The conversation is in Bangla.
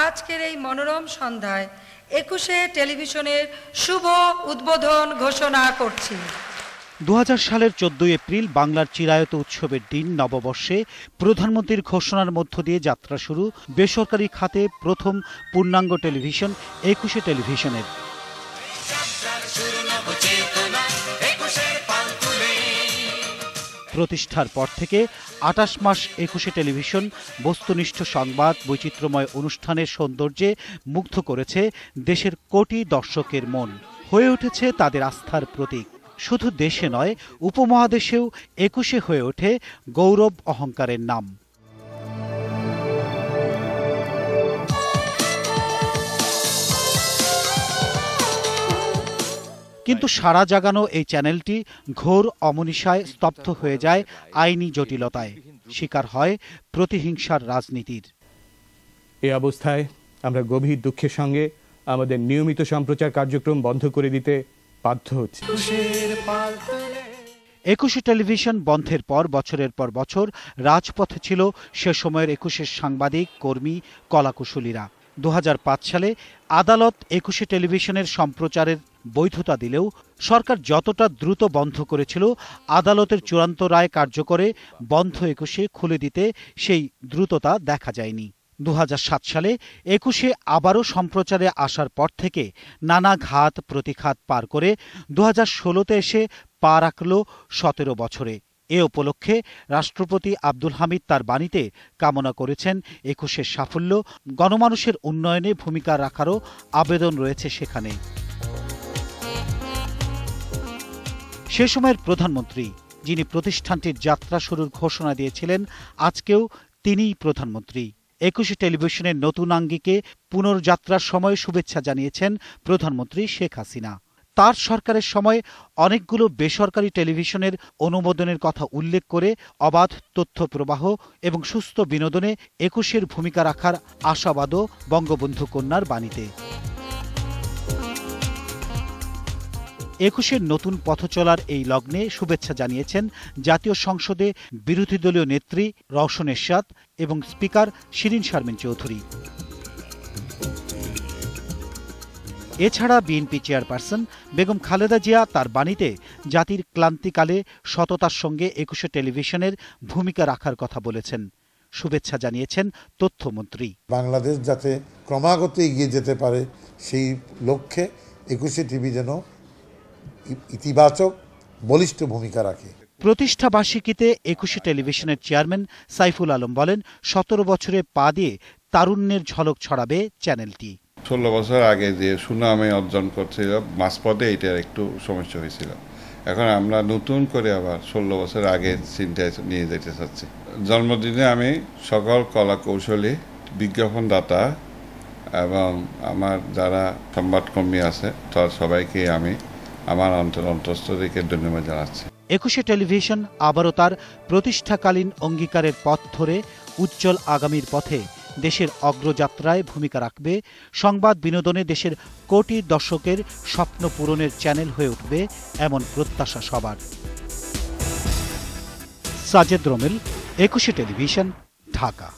আজকের এই মনোরম সন্ধ্যায় ২১শে টেলিভিশনের শুভ উদ্বোধন ঘোষণা করছি। ২০০০ সালের ১৪ এপ্রিল বাংলার চিরায়ত উৎসবের দিন নববর্ষে প্রধানমন্ত্রীর ঘোষণার মধ্য দিয়ে যাত্রা শুরু বেসরকারি খাতে প্রথম পূর্ণাঙ্গ টেলিভিশন ২১শে টেলিভিশনের। প্রতিষ্ঠার পর থেকে ২৮ মাস ২১শে টেলিভিশন বস্তুনিষ্ঠ সংবাদ, বৈচিত্র্যময় অনুষ্ঠানের সৌন্দর্যে মুগ্ধ করেছে দেশের কোটি দর্শকের মন, হয়ে উঠেছে তাদের আস্থার প্রতীক। শুধু দেশে নয়, উপমহাদেশেও ২১শে হয়ে ওঠে গৌরব অহংকারের নাম। কিন্তু সারা জাগানো এই চ্যানেলটি ঘোর অমনীষায় স্তব্ধ হয়ে যায় আইনি জটিলতায়, শিকার হয় প্রতিহিংসার রাজনীতির। এই অবস্থায় আমরা গভীর দুঃখের সঙ্গে আমাদের নিয়মিত সম্প্রচার কার্যক্রম বন্ধ করে দিতে বাধ্য হচ্ছি। ২১শে টেলিভিশন বন্ধের পর বছরের পর বছর রাজপথে ছিল সে সময়ের ২১শে সাংবাদিক, কর্মী, কলাকুশলীরা। ২০০৫ সালে আদালত ২১শে টেলিভিশনের সম্প্রচারের বৈধতা দিলেও সরকার যতটা দ্রুত বন্ধ করেছিল, আদালতের চূড়ান্ত রায় কার্যকরে বন্ধ ২১শে খুলে দিতে সেই দ্রুততা দেখা যায়নি। ২০০৭ সালে ২১শে আবারও সম্প্রচারে আসার পর থেকে নানা ঘাত প্রতিঘাত পার করে ২০১৬তে এসে পা রাখল ১৭ বছরে। এ উপলক্ষে রাষ্ট্রপতি আব্দুল হামিদ তার বাণীতে কামনা করেছেন ২১শে সাফল্য, গণমানুষের উন্নয়নে ভূমিকা রাখারও আবেদন রয়েছে সেখানে। সে সময়ের প্রধানমন্ত্রী, যিনি প্রতিষ্ঠানটির যাত্রা শুরুর ঘোষণা দিয়েছিলেন, আজকেও তিনিই প্রধানমন্ত্রী। ২১শে টেলিভিশনের নতুন আঙ্গিকে পুনর্যাত্রার সময় শুভেচ্ছা জানিয়েছেন প্রধানমন্ত্রী শেখ হাসিনা। তার সরকারের সময় অনেকগুলো বেসরকারি টেলিভিশনের অনুমোদনের কথা উল্লেখ করে অবাধ তথ্য প্রবাহ এবং সুস্থ বিনোদনে ২১শের ভূমিকা রাখার আশাবাদও বঙ্গবন্ধু কন্যার বাণীতে। ২১শের নতুন পথ চলার এই লগ্নে শুভেচ্ছা জানিয়েছেন জাতীয় সংসদে বিরোধী দলীয় নেত্রী রওশন এরশাদ এবং স্পিকার শিরীন শারমিন চৌধুরী। এছাড়া বিএনপি চেয়ারপারসন বেগম খালেদা জিয়া তার বাণীতে জাতির ক্লান্তিকালে সততার সঙ্গে ২১শে টেলিভিশনের ভূমিকা রাখার কথা বলেছেন। শুভেচ্ছা জানিয়েছেন তথ্যমন্ত্রী। বাংলাদেশ যাতে ক্রমাগত এগিয়ে যেতে পারে সেই লক্ষ্যে ২১শে টিভি যেন ইতিবাচক বলিষ্ঠ ভূমিকা রাখে। প্রতিষ্ঠা বার্ষিকীতে ২১শে টেলিভিশনের চেয়ারম্যান সাইফুল আলম বলেন, ১৭ বছরে পা দিয়ে তারুণ্যের ঝলক ছড়াবে চ্যানেলটি। ১৬ বছর আগে যে সুনামে অর্জন করছিল, মাঝপথে এটার একটু সমস্যা হয়েছিল। এখন আমরা নতুন করে আবার ১৬ বছর আগে চিন্তায় নিয়ে যেতে চাচ্ছি। জন্মদিনে আমি সকল কলা কৌশলী, বিজ্ঞাপনদাতা এবং আমার যারা সংবাদকর্মী আছে তার সবাইকে আমি আমার অন্তঃস্থ থেকে ধন্যবাদ জানাচ্ছি। ২১শে টেলিভিশন আবারও তার প্রতিষ্ঠাকালীন অঙ্গীকারের পথ ধরে উজ্জ্বল আগামীর পথে দেশের অগ্রযাত্রায় ভূমিকা রাখবে, সংবাদ বিনোদনে দেশের কোটি দর্শকের স্বপ্ন পূরণের চ্যানেল হয়ে উঠবে, এমন প্রত্যাশা সবার। সাজেদ রোমেল, ২১শে টেলিভিশন, ঢাকা।